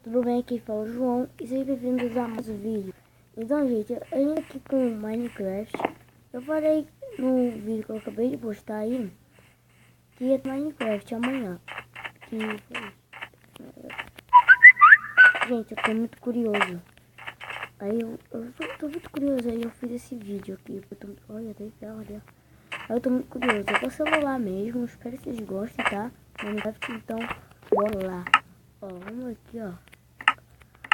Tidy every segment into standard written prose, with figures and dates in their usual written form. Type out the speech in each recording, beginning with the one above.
Tudo bem? Aqui fala o João e sejam bem-vindos a mais um vídeo. Então, gente, eu tô aqui com Minecraft. Eu falei no vídeo que eu acabei de postar aí que ia ter Minecraft amanhã. Gente, eu tô muito curioso. Aí eu tô muito curioso, aí eu fiz esse vídeo aqui. Olha, tem ferro ali, ó. Aí eu tô muito curioso. É com o celular mesmo, espero que vocês gostem, tá? Minecraft, então, bora lá. Ó, vamos aqui, ó.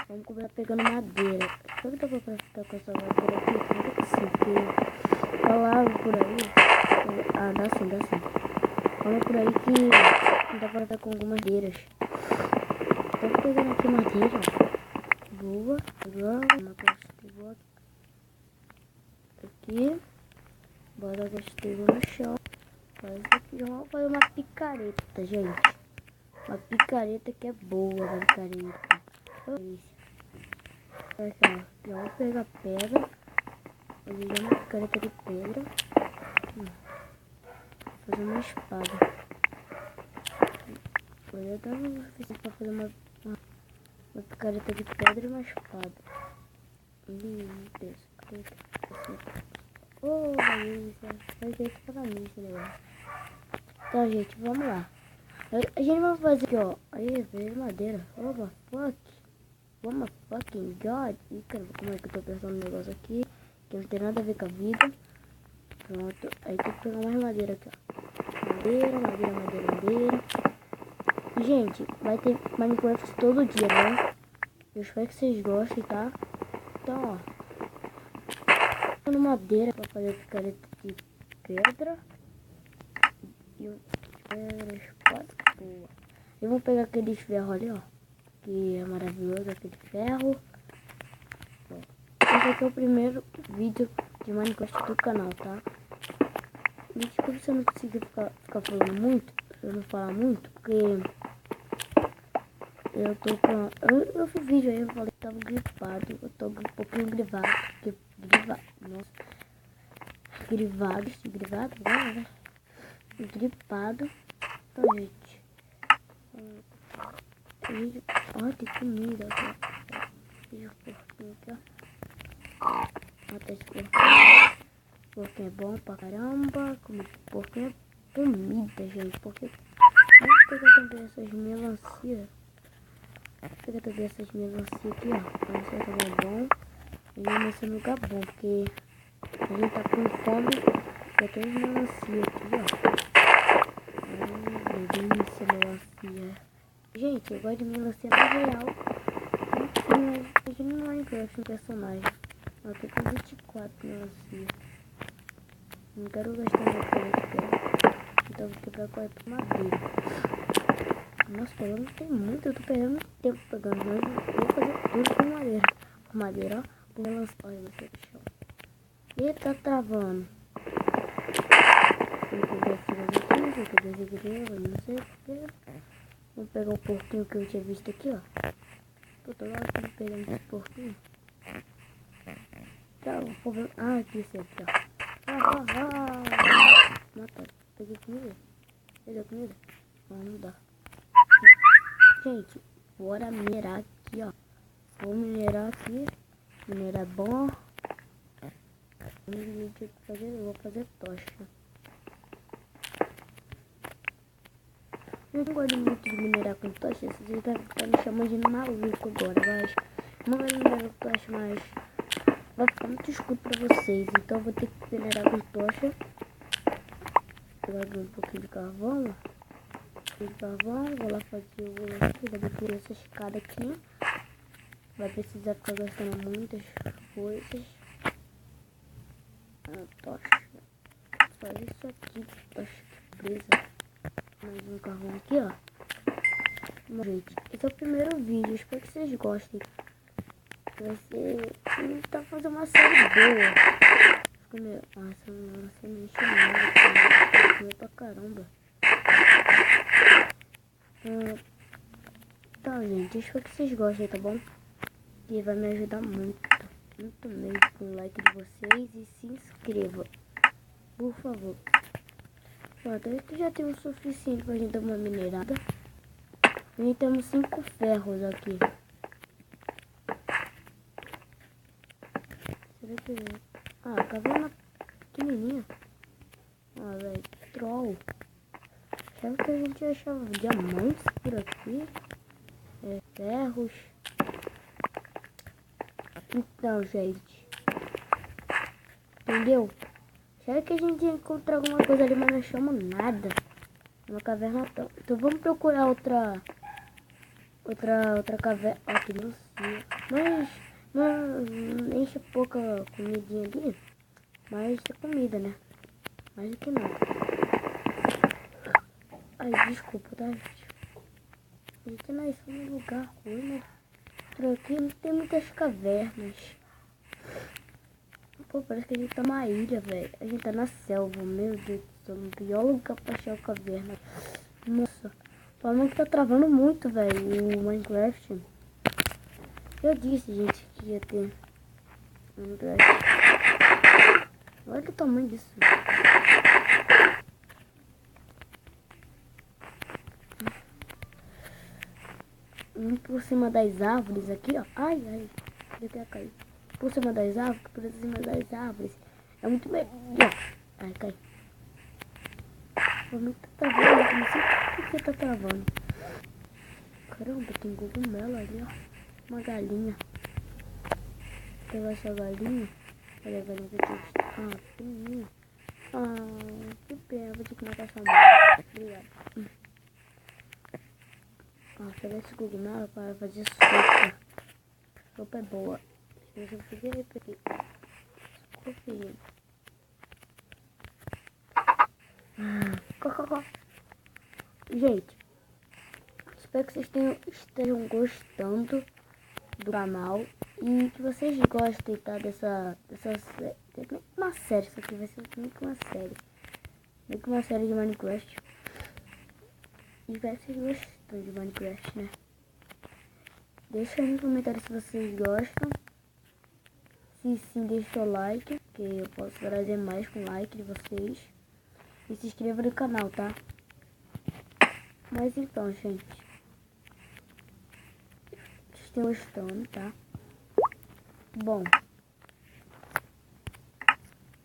Vamos começar pegando madeira. Será que dá pra ficar com essa madeira aqui? Claro que sim, porque falava por aí. Ah, dá sim. Fala por aí que dá pra ficar com algumas madeiras. Tô pegando aqui madeira, ó. Boa. Agora, aqui. Bora gostego no chão. Faz aqui, vamos fazer uma picareta, gente. Uma picareta que é boa, uma picareta. Aqui, ó. Já vou pegar pedra. Vou usar uma picareta de pedra. Fazer uma espada. Vou dar o suficiente pra fazer uma picareta de pedra e uma espada. Isso. Oh, vai ter que falar nisso, né? Então, gente, vamos lá. A gente vai fazer aqui, ó. Aí, veio madeira. Oh my fucking god. Ih, cara, como é que eu tô apertando um negócio aqui? Que não tem nada a ver com a vida. Pronto. Aí tem que pegar mais madeira aqui, ó. Madeira. Gente, vai ter Minecraft todo dia, né? Eu espero que vocês gostem, tá? Então, ó. Madeira pra fazer picareta de pedra. E espada. Boa. Eu vou pegar aquele ferro ali, ó. Que é maravilhoso, aquele ferro. Bom, esse aqui é o primeiro vídeo de Minecraft do canal, tá? Desculpa se eu não conseguir ficar falando muito. Eu não falar muito, porque eu tô com... Eu fiz vídeo aí, eu falei que tava gripado. Eu tô um pouquinho gripado. Nossa. Gripado, né? Gripado. Então, gente. Olha, tem comida aqui. Deixa o porquinho aqui, ó. Mata esse porquinho. Porquinho é bom pra caramba. Comida de porquinho é comida, gente. Porque... Vamos pegar também essas melancias. Aqui, ó. Melancia também é bom. E melancia nunca é bom, porque a gente tá com fome. Já tem melancia aqui, ó. Delícia, melancia. Gente, eu gosto de melancia na real. Imagina no Minecraft um personagem. Eu tô com 24 melancia. Não quero gastar meu preço. Então vou quebrar 4 madeira. Nossa, pegando tem muito. Eu tô perdendo muito tempo pegando. Mas eu vou fazer tudo com madeira. Com madeira, ó. Com melancia. Olha, você do chão. E tá travando. Vou pegar esse grego, não sei porquê. Vou pegar o porquinho que eu tinha visto aqui, ó. Tô lá pegando esse porquinho. Tá, o problema... Ah, aqui, esse aqui, ó. Mata. Peguei comida? Peguei comida? Não dá. Gente, bora minerar aqui, ó. Vou minerar aqui. Minerar é bom. Eu vou fazer tocha. Eu não gosto muito de minerar com tocha. Vocês devem estar me chamando de maluco agora, mas não vai minerar com tocha, mas vai ficar muito escuro pra vocês. Então eu vou ter que minerar com tocha. Vou pegar um pouquinho de carvão. Vou lá fazer o lance. Vou destruir essa escada aqui. Vai precisar ficar gastando muitas coisas. Tocha. Faz isso aqui, tocha presa. Mais um carvão aqui, ó. Bom, gente, esse é o primeiro vídeo. Espero que vocês gostem. Vai ser... Tá fazendo uma série boa. Fica meio... Nossa, não sei nem chamar. Comeu pra caramba. Então, gente, espero que vocês gostem, tá bom? E vai me ajudar muito. Muito mesmo com o like de vocês. E se inscreva, por favor. Pronto, aqui já tem o suficiente pra gente dar uma minerada. A gente temos 5 ferros aqui. Ah, caverna pequenininha. Ah, velho, troll. Achava que a gente achava diamantes por aqui. Ferros. Então, gente. Entendeu? Achava que a gente ia encontrar alguma coisa ali, mas não achamos nada. Uma caverna. Então vamos procurar outra caverna. Aqui não sei. Mas não enche pouca comidinha ali. Mas é comida, né? Mais do que não. Ai, desculpa, tá, gente? A gente nasceu num lugar ruim, né? Por aqui não tem muitas cavernas. Pô, parece que a gente tá numa ilha, velho. A gente tá na selva, meu Deus do céu. No pior lugar pra achar caverna. Nossa, o problema é que tá travando muito, velho, o Minecraft. Eu disse, gente, que ia ter Minecraft. Olha o tamanho disso. Por cima das árvores aqui, ó. Ai, ai. Eu quero cair. Por cima das árvores, por cima das árvores. É muito melhor. Ai, cai. O meu tá travando. Não sei por que tá travando. Caramba, tem cogumelo ali, ó. Uma galinha. Pegar essa galinha. Olha a galinha que eu tinha. Ah, pequenininha. Ah, que pena. Vou ter que matar essa mãe. Obrigado. Ah, pegar esse cogumelo para fazer sopa. Sopa é boa. Deixa eu fazer repetir. Confia. Gente, espero que vocês estejam gostando do canal e que vocês gostem, tá, dessa uma série. Isso aqui vai ser meio que uma série. Meio que uma série de Minecraft. E espero que vocês gostam de Minecraft, né? Deixa aí no comentário se vocês gostam. Se sim, deixa o like, que eu posso trazer mais com like de vocês. E se inscreva no canal, tá? Mas então, gente, vocês estão gostando, tá? Bom,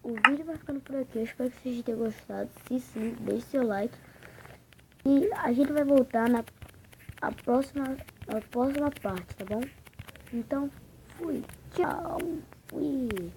o vídeo vai ficando por aqui. Eu espero que vocês tenham gostado. Se sim, deixe seu like. E a gente vai voltar na próxima parte, tá bom? Então, fui. Tchau. Fui.